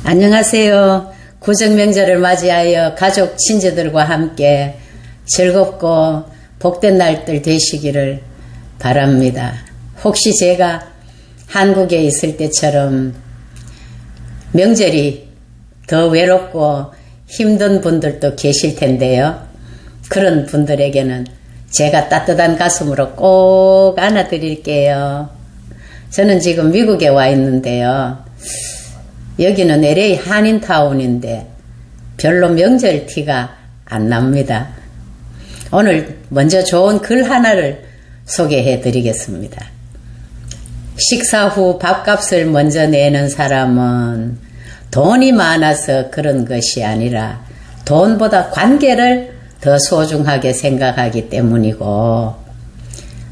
안녕하세요. 구정명절을 맞이하여 가족 친지들과 함께 즐겁고 복된 날들 되시기를 바랍니다. 혹시 제가 한국에 있을 때처럼 명절이 더 외롭고 힘든 분들도 계실 텐데요. 그런 분들에게는 제가 따뜻한 가슴으로 꼭 안아드릴게요. 저는 지금 미국에 와 있는데요. 여기는 LA 한인타운인데 별로 명절 티가 안 납니다. 오늘 먼저 좋은 글 하나를 소개해 드리겠습니다. 식사 후 밥값을 먼저 내는 사람은 돈이 많아서 그런 것이 아니라 돈보다 관계를 더 소중하게 생각하기 때문이고,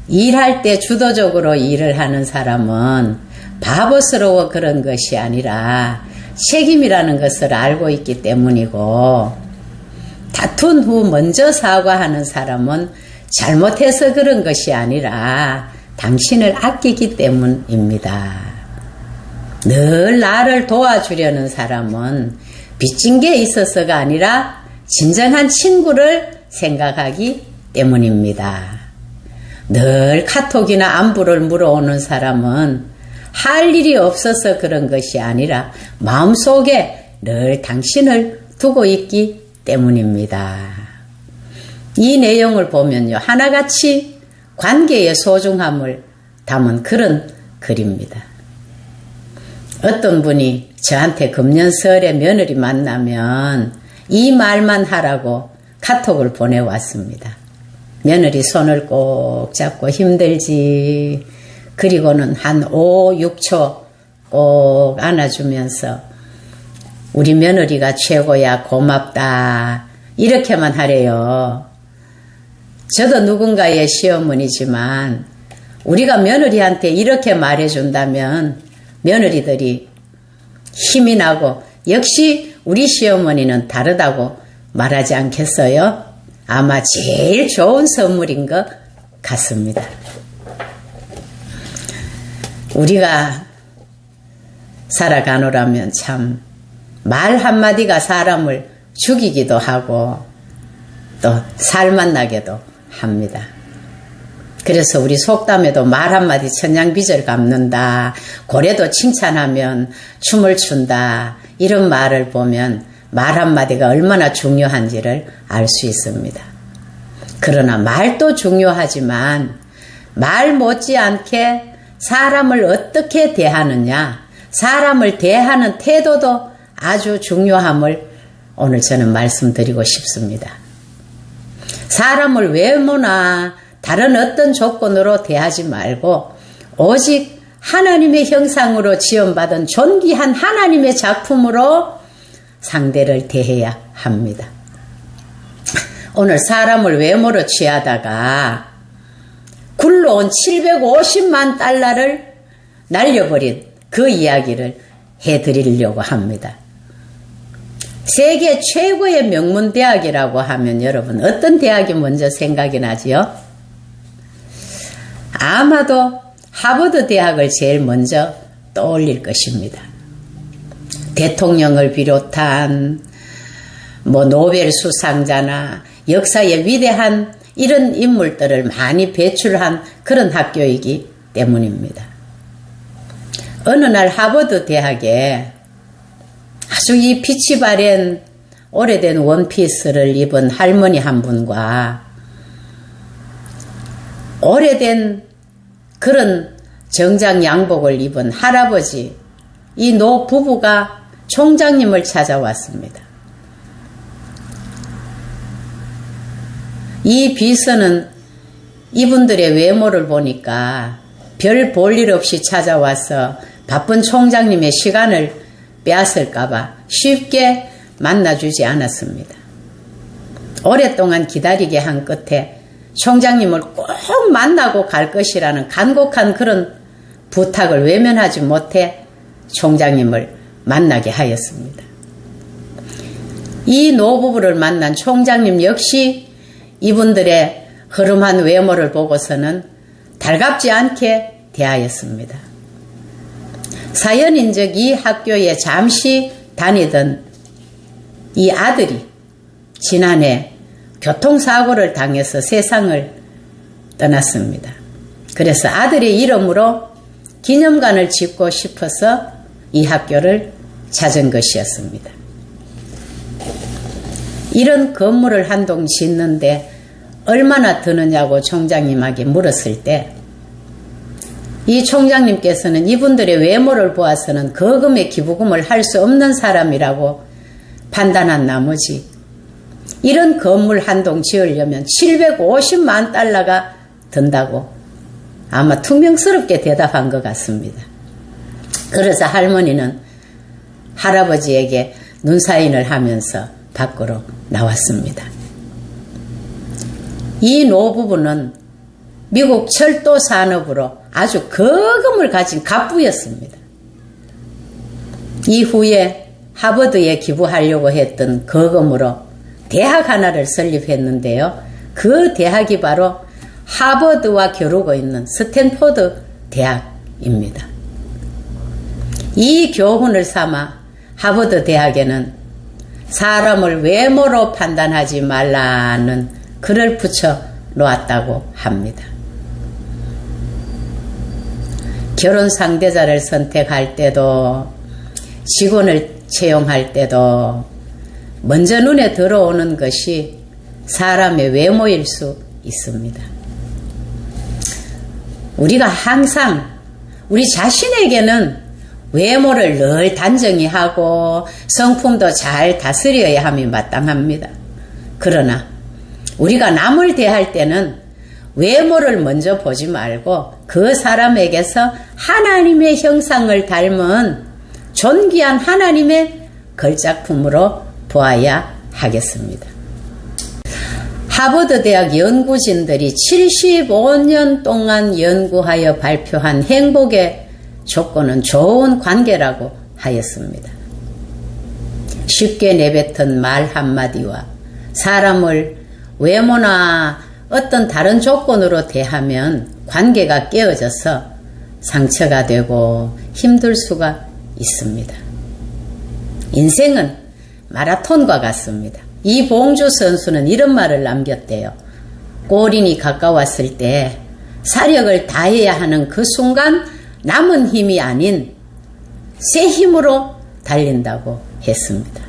일할 때 주도적으로 일을 하는 사람은 바보스러워 그런 것이 아니라 책임이라는 것을 알고 있기 때문이고, 다툰 후 먼저 사과하는 사람은 잘못해서 그런 것이 아니라 당신을 아끼기 때문입니다. 늘 나를 도와주려는 사람은 빚진 게 있어서가 아니라 진정한 친구를 생각하기 때문입니다. 늘 카톡이나 안부를 물어오는 사람은 할 일이 없어서 그런 것이 아니라 마음속에 늘 당신을 두고 있기 때문입니다. 이 내용을 보면요, 하나같이 관계의 소중함을 담은 그런 글입니다. 어떤 분이 저한테 금년설에 며느리 만나면 이 말만 하라고 카톡을 보내왔습니다. 며느리 손을 꼭 잡고 힘들지. 그리고는 한 5, 6초 꼭 안아주면서 우리 며느리가 최고야, 고맙다, 이렇게만 하래요. 저도 누군가의 시어머니지만 우리가 며느리한테 이렇게 말해준다면 며느리들이 힘이 나고 역시 우리 시어머니는 다르다고 말하지 않겠어요? 아마 제일 좋은 선물인 것 같습니다. 우리가 살아가노라면 참 말 한마디가 사람을 죽이기도 하고 또 살만 나게도 합니다. 그래서 우리 속담에도 말 한마디 천냥빚을 갚는다, 고래도 칭찬하면 춤을 춘다, 이런 말을 보면 말 한마디가 얼마나 중요한지를 알 수 있습니다. 그러나 말도 중요하지만 말 못지않게 사람을 어떻게 대하느냐, 사람을 대하는 태도도 아주 중요함을 오늘 저는 말씀드리고 싶습니다. 사람을 외모나 다른 어떤 조건으로 대하지 말고 오직 하나님의 형상으로 지음받은 존귀한 하나님의 작품으로 상대를 대해야 합니다. 오늘 사람을 외모로 취하다가 굴러온 750만 달러를 날려버린 그 이야기를 해드리려고 합니다. 세계 최고의 명문대학이라고 하면 여러분 어떤 대학이 먼저 생각이 나지요? 아마도 하버드 대학을 제일 먼저 떠올릴 것입니다. 대통령을 비롯한 노벨 수상자나 역사의 위대한 이런 인물들을 많이 배출한 그런 학교이기 때문입니다. 어느 날 하버드 대학에 아주 이 빛이 바랜 오래된 원피스를 입은 할머니 한 분과 오래된 그런 정장 양복을 입은 할아버지, 이 노 부부가 총장님을 찾아왔습니다. 이 비서는 이분들의 외모를 보니까 별 볼 일 없이 찾아와서 바쁜 총장님의 시간을 빼앗을까봐 쉽게 만나주지 않았습니다. 오랫동안 기다리게 한 끝에 총장님을 꼭 만나고 갈 것이라는 간곡한 그런 부탁을 외면하지 못해 총장님을 만나게 하였습니다. 이 노부부를 만난 총장님 역시 이분들의 흐름한 외모를 보고서는 달갑지 않게 대하였습니다. 사연인 즉 이 학교에 잠시 다니던 이 아들이 지난해 교통사고를 당해서 세상을 떠났습니다. 그래서 아들의 이름으로 기념관을 짓고 싶어서 이 학교를 찾은 것이었습니다. 이런 건물을 한 동 짓는데 얼마나 드느냐고 총장님에게 물었을 때 이 총장님께서는 이분들의 외모를 보아서는 거금의 기부금을 할 수 없는 사람이라고 판단한 나머지 이런 건물 한 동 지으려면 750만 달러가 든다고 아마 퉁명스럽게 대답한 것 같습니다. 그래서 할머니는 할아버지에게 눈사인을 하면서 밖으로 나왔습니다. 이 노부부는 미국 철도 산업으로 아주 거금을 가진 갑부였습니다. 이후에 하버드에 기부하려고 했던 거금으로 대학 하나를 설립했는데요. 그 대학이 바로 하버드와 겨루고 있는 스탠포드 대학입니다. 이 교훈을 삼아 하버드 대학에는 사람을 외모로 판단하지 말라는 글을 붙여 놓았다고 합니다. 결혼 상대자를 선택할 때도 직원을 채용할 때도 먼저 눈에 들어오는 것이 사람의 외모일 수 있습니다. 우리가 항상 우리 자신에게는 외모를 늘 단정히 하고 성품도 잘 다스려야 함이 마땅합니다. 그러나 우리가 남을 대할 때는 외모를 먼저 보지 말고 그 사람에게서 하나님의 형상을 닮은 존귀한 하나님의 걸작품으로 보아야 하겠습니다. 하버드 대학 연구진들이 75년 동안 연구하여 발표한 행복의 조건은 좋은 관계라고 하였습니다. 쉽게 내뱉은 말 한마디와 사람을 외모나 어떤 다른 조건으로 대하면 관계가 깨어져서 상처가 되고 힘들 수가 있습니다. 인생은 마라톤과 같습니다. 이봉주 선수는 이런 말을 남겼대요. 골인이 가까웠을 때 사력을 다해야 하는 그 순간 남은 힘이 아닌 새 힘으로 달린다고 했습니다.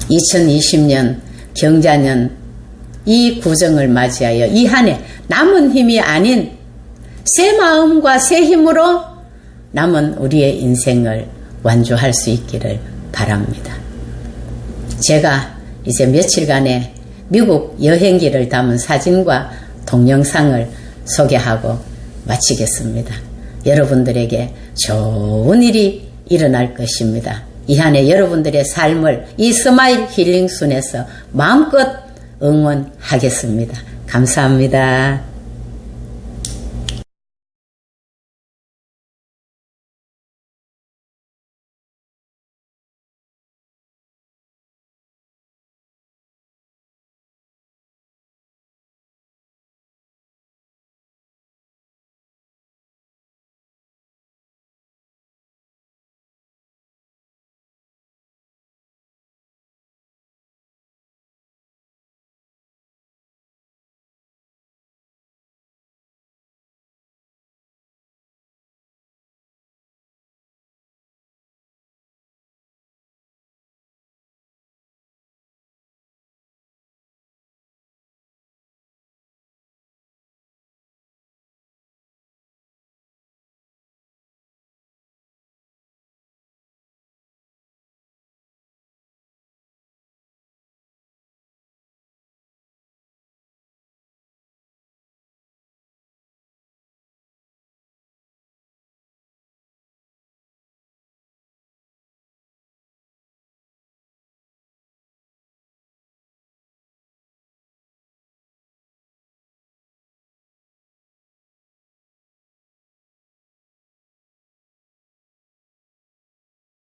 2020년 경자년 이 구정을 맞이하여 이 한 해 남은 힘이 아닌 새 마음과 새 힘으로 남은 우리의 인생을 완주할 수 있기를 바랍니다. 제가 이제 며칠간의 미국 여행기를 담은 사진과 동영상을 소개하고 마치겠습니다. 여러분들에게 좋은 일이 일어날 것입니다. 이 한 해 여러분들의 삶을 이 스마일 힐링순에서 마음껏 응원하겠습니다. 감사합니다.